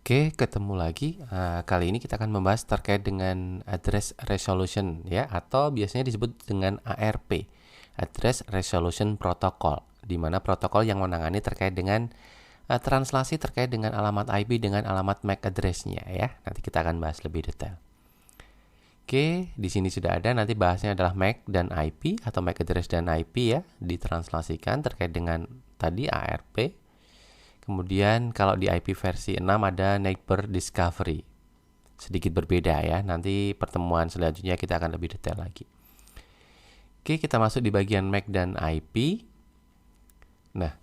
Oke, ketemu lagi. Kali ini kita akan membahas terkait dengan address resolution ya, atau biasanya disebut dengan ARP, Address Resolution Protocol, di mana protokol yang menangani terkait dengan translasi terkait dengan alamat IP dengan alamat MAC address-nya ya. Nanti kita akan bahas lebih detail. Oke, di sini sudah ada, nanti bahasnya adalah MAC dan IP atau MAC address dan IP ya, ditranslasikan terkait dengan tadi ARP. Kemudian kalau di IP versi 6 ada neighbor discovery. Sedikit berbeda ya. Nanti pertemuan selanjutnya kita akan lebih detail lagi. Oke, kita masuk di bagian MAC dan IP. Nah,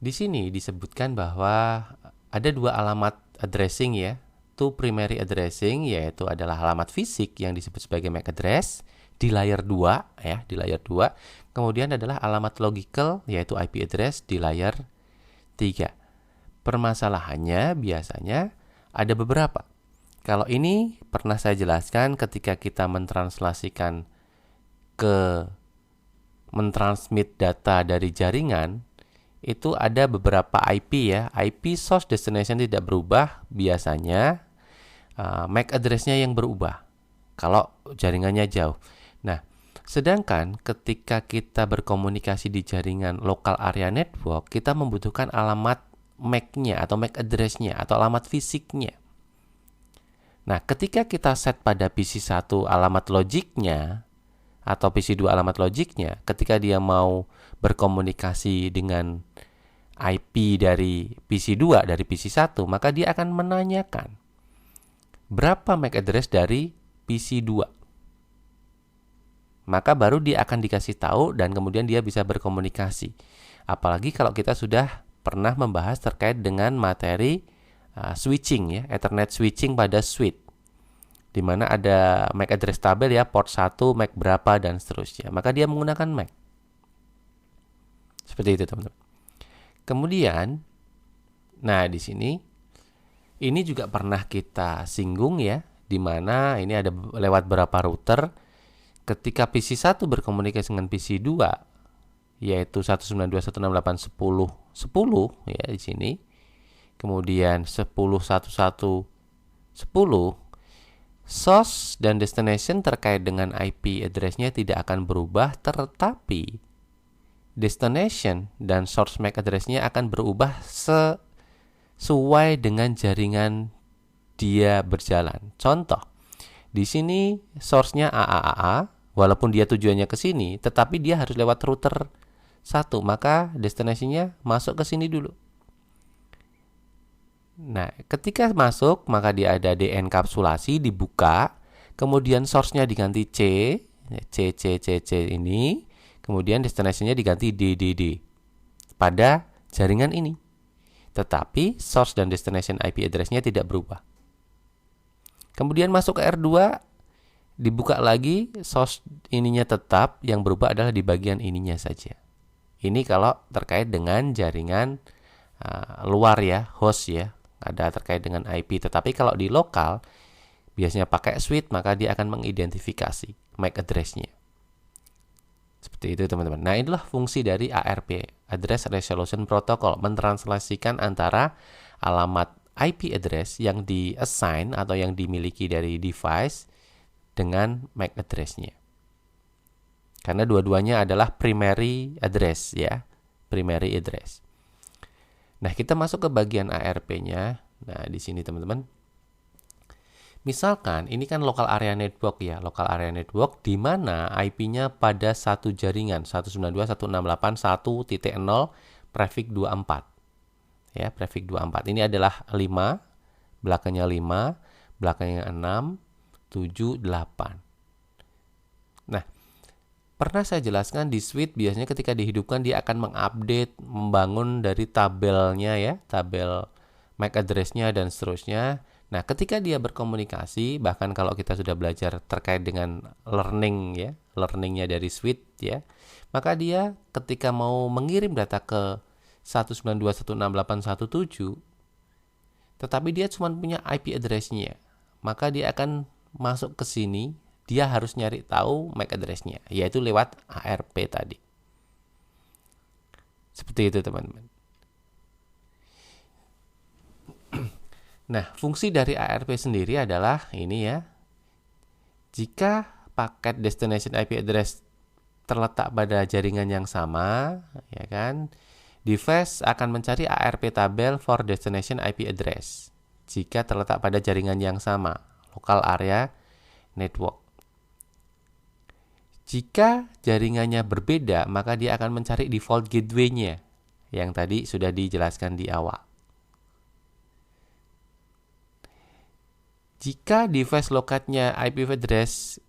di sini disebutkan bahwa ada dua alamat addressing ya. Two primary addressing, yaitu adalah alamat fisik yang disebut sebagai MAC address di layer 2 ya, di layer 2. Kemudian adalah alamat logical yaitu IP address di layer 3. Permasalahannya biasanya ada beberapa. Kalau ini pernah saya jelaskan ketika kita mentransmit data dari jaringan, itu ada beberapa IP ya. IP source destination tidak berubah, biasanya MAC address-nya yang berubah kalau jaringannya jauh. Nah, sedangkan ketika kita berkomunikasi di jaringan local area network, kita membutuhkan alamat MAC-nya atau MAC address-nya atau alamat fisiknya. Nah, ketika kita set pada PC1 alamat logiknya atau PC2 alamat logiknya, ketika dia mau berkomunikasi dengan IP dari PC2 dari PC1, maka dia akan menanyakan berapa MAC address dari PC2. Maka baru dia akan dikasih tahu dan kemudian dia bisa berkomunikasi. Apalagi kalau kita sudah pernah membahas terkait dengan materi switching ya, Ethernet switching pada switch, di mana ada MAC address tabel ya, port 1 MAC berapa dan seterusnya. Maka dia menggunakan MAC. Seperti itu, teman-teman. Kemudian, nah di sini ini juga pernah kita singgung ya, di mana ini ada lewat berapa router. Ketika PC1 berkomunikasi dengan PC2 yaitu 192.168.10.10 ya di sini. Kemudian 10.11.10, source dan destination terkait dengan IP address-nya tidak akan berubah, tetapi destination dan source MAC address-nya akan berubah sesuai dengan jaringan dia berjalan. Contoh, di sini source-nya AAA, walaupun dia tujuannya ke sini, tetapi dia harus lewat router 1, maka destinasinya masuk ke sini dulu. Nah, ketika masuk, maka dia ada denkapsulasi, dibuka, kemudian source-nya diganti C ini, kemudian destinasinya diganti D pada jaringan ini. Tetapi source dan destination IP address-nya tidak berubah. Kemudian masuk ke R2, dibuka lagi, source ininya tetap, yang berubah adalah di bagian ininya saja. Ini kalau terkait dengan jaringan luar ya, host ya, ada terkait dengan IP. Tetapi kalau di lokal, biasanya pakai switch, maka dia akan mengidentifikasi MAC address-nya. Seperti itu, teman-teman. Nah, inilah fungsi dari ARP, Address Resolution Protocol, mentranslasikan antara alamat IP address yang di-assign atau yang dimiliki dari device dengan MAC address-nya. Karena dua-duanya adalah primary address ya, primary address. Nah, kita masuk ke bagian ARP-nya. Nah, di sini teman-teman. Misalkan ini kan local area network ya, local area network di mana IP-nya pada satu jaringan 192.168.1.0 prefix 24. Ya, prefix 24. Ini adalah 5, belakangnya 5, belakangnya 6, 7, 8. Nah, pernah saya jelaskan di switch biasanya ketika dihidupkan dia akan mengupdate, membangun dari tabelnya ya, tabel MAC address-nya dan seterusnya. Nah, ketika dia berkomunikasi, bahkan kalau kita sudah belajar terkait dengan learning ya, learningnya dari switch ya, maka dia ketika mau mengirim data ke 192.168.1.7, tetapi dia cuma punya IP address-nya, maka dia akan masuk ke sini. Dia harus nyari tahu MAC address-nya, yaitu lewat ARP tadi. Seperti itu, teman-teman. Nah, fungsi dari ARP sendiri adalah ini ya. Jika paket destination IP address terletak pada jaringan yang sama, ya kan, device akan mencari ARP tabel for destination IP address jika terletak pada jaringan yang sama, local area network. Jika jaringannya berbeda, maka dia akan mencari default gateway-nya yang tadi sudah dijelaskan di awal. Jika device lokatnya IP address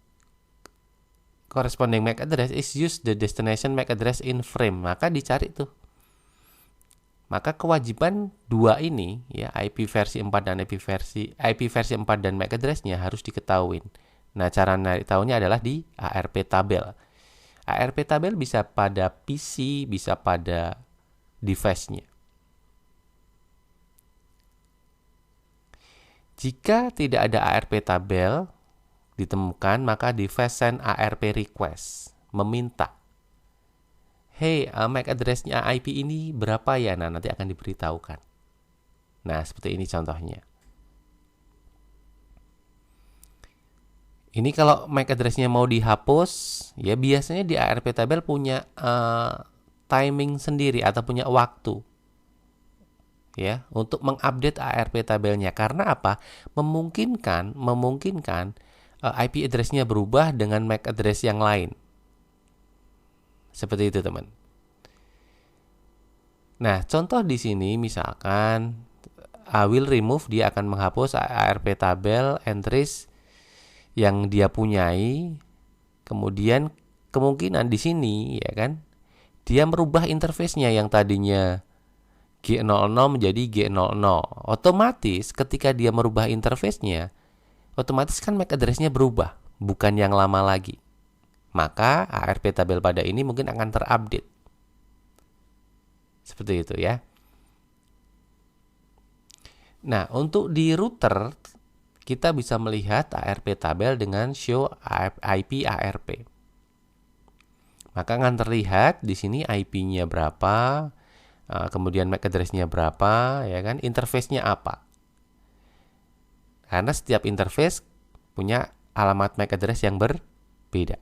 corresponding MAC address is use the destination MAC address in frame, maka dicari tuh. Maka kewajiban dua ini ya, IP versi 4 dan IP versi 4 dan MAC address-nya harus diketahui. Nah, cara tahunya adalah di ARP tabel. ARP tabel bisa pada PC, bisa pada device-nya. Jika tidak ada ARP tabel ditemukan, maka device send ARP request, meminta, hey, MAC address-nya IP ini berapa ya? Nah, nanti akan diberitahukan. Nah, seperti ini contohnya. Ini kalau MAC address-nya mau dihapus, ya biasanya di ARP tabel punya timing sendiri atau punya waktu ya untuk mengupdate ARP tabelnya. Karena apa? Memungkinkan IP address-nya berubah dengan MAC address yang lain. Seperti itu, teman. Nah, contoh di sini misalkan I will remove, dia akan menghapus ARP tabel entries yang dia punyai. Kemudian kemungkinan di sini ya kan, dia merubah interface-nya yang tadinya G00 menjadi G00. Otomatis ketika dia merubah interface-nya, otomatis kan MAC address-nya berubah, bukan yang lama lagi. Maka ARP tabel pada ini mungkin akan terupdate. Seperti itu ya. Nah, untuk di router kita bisa melihat ARP tabel dengan show IP ARP. Maka akan terlihat di sini IP-nya berapa, kemudian MAC address-nya berapa, ya kan? Interface-nya apa? Karena setiap interface punya alamat MAC address yang berbeda.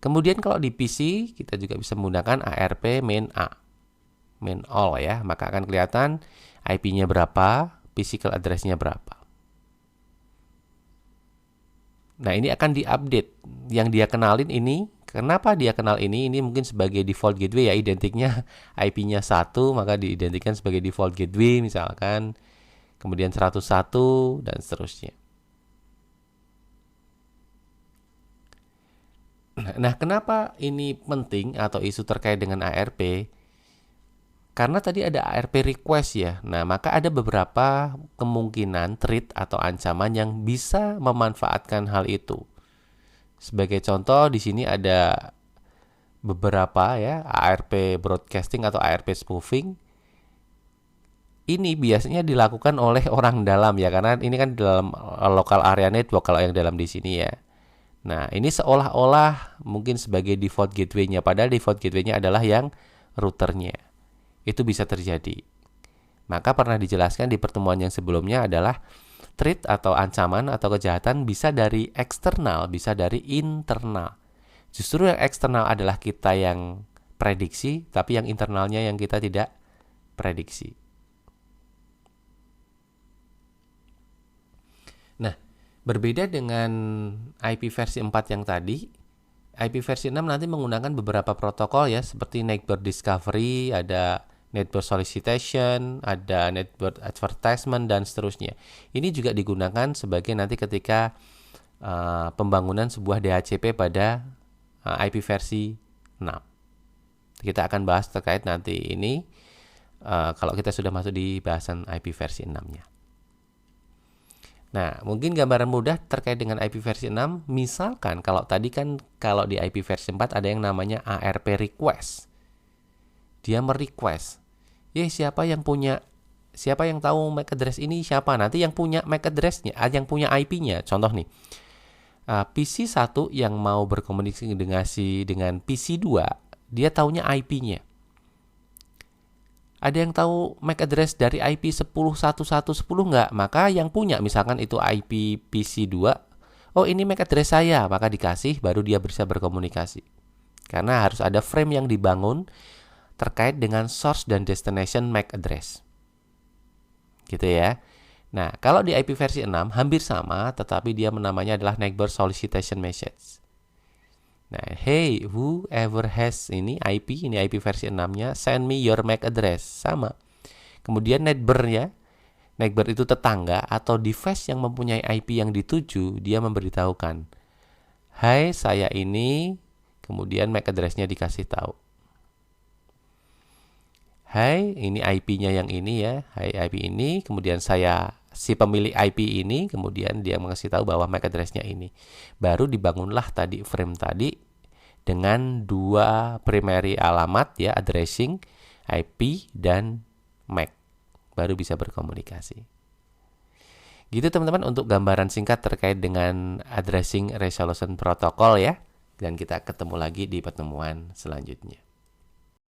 Kemudian kalau di PC kita juga bisa menggunakan ARP main A, main all ya, maka akan kelihatan IP-nya berapa, physical address-nya berapa. Nah, ini akan diupdate. Yang dia kenalin ini, kenapa dia kenal ini? Ini mungkin sebagai default gateway ya, identiknya IP-nya 1, maka diidentikan sebagai default gateway misalkan. Kemudian 101 dan seterusnya. Nah, kenapa ini penting atau isu terkait dengan ARP? Karena tadi ada ARP request ya. Nah, maka ada beberapa kemungkinan threat atau ancaman yang bisa memanfaatkan hal itu. Sebagai contoh di sini ada beberapa ya, ARP broadcasting atau ARP spoofing. Ini biasanya dilakukan oleh orang dalam ya, karena ini kan dalam local area network kalau yang dalam di sini ya. Nah, ini seolah-olah mungkin sebagai default gateway-nya, padahal default gateway-nya adalah yang routernya. Itu bisa terjadi. Maka pernah dijelaskan di pertemuan yang sebelumnya adalah threat atau ancaman atau kejahatan bisa dari eksternal, bisa dari internal. Justru yang eksternal adalah kita yang prediksi, tapi yang internalnya yang kita tidak prediksi. Nah, berbeda dengan IP versi 4 yang tadi, IP versi 6 nanti menggunakan beberapa protokol ya, seperti network discovery, ada network solicitation, ada network advertisement, dan seterusnya. Ini juga digunakan sebagai nanti ketika pembangunan sebuah DHCP pada IP versi 6. Kita akan bahas terkait nanti ini kalau kita sudah masuk di bahasan IP versi 6-nya. Nah, mungkin gambaran mudah terkait dengan IP versi 6, misalkan kalau tadi kan kalau di IP versi 4 ada yang namanya ARP request. Dia merequest, siapa yang tahu MAC address ini siapa? Nanti yang punya MAC address-nya, yang punya IP-nya. Contoh nih, PC 1 yang mau berkomunikasi dengan PC 2, dia taunya IP-nya. Ada yang tahu MAC address dari IP 10.1.1.10 nggak? Maka yang punya misalkan itu IP PC2, oh ini MAC address saya, maka dikasih baru dia bisa berkomunikasi. Karena harus ada frame yang dibangun terkait dengan source dan destination MAC address. Gitu ya. Nah, kalau di IP versi 6 hampir sama, tetapi dia namanya adalah neighbor solicitation message. Nah, hey, whoever has ini IP versi 6-nya, send me your MAC address. Sama. Kemudian neighbor itu tetangga atau device yang mempunyai IP yang dituju, dia memberitahukan, hai, saya ini, kemudian MAC address-nya dikasih tahu. Hai, ini IP-nya yang ini ya, hai IP ini, kemudian si pemilik IP ini, kemudian dia mengasih tahu bahwa MAC address-nya ini. Baru dibangunlah tadi frame tadi dengan dua primary alamat ya, addressing, IP dan MAC. Baru bisa berkomunikasi. Gitu teman-teman untuk gambaran singkat terkait dengan addressing resolution protocol ya. Dan kita ketemu lagi di pertemuan selanjutnya.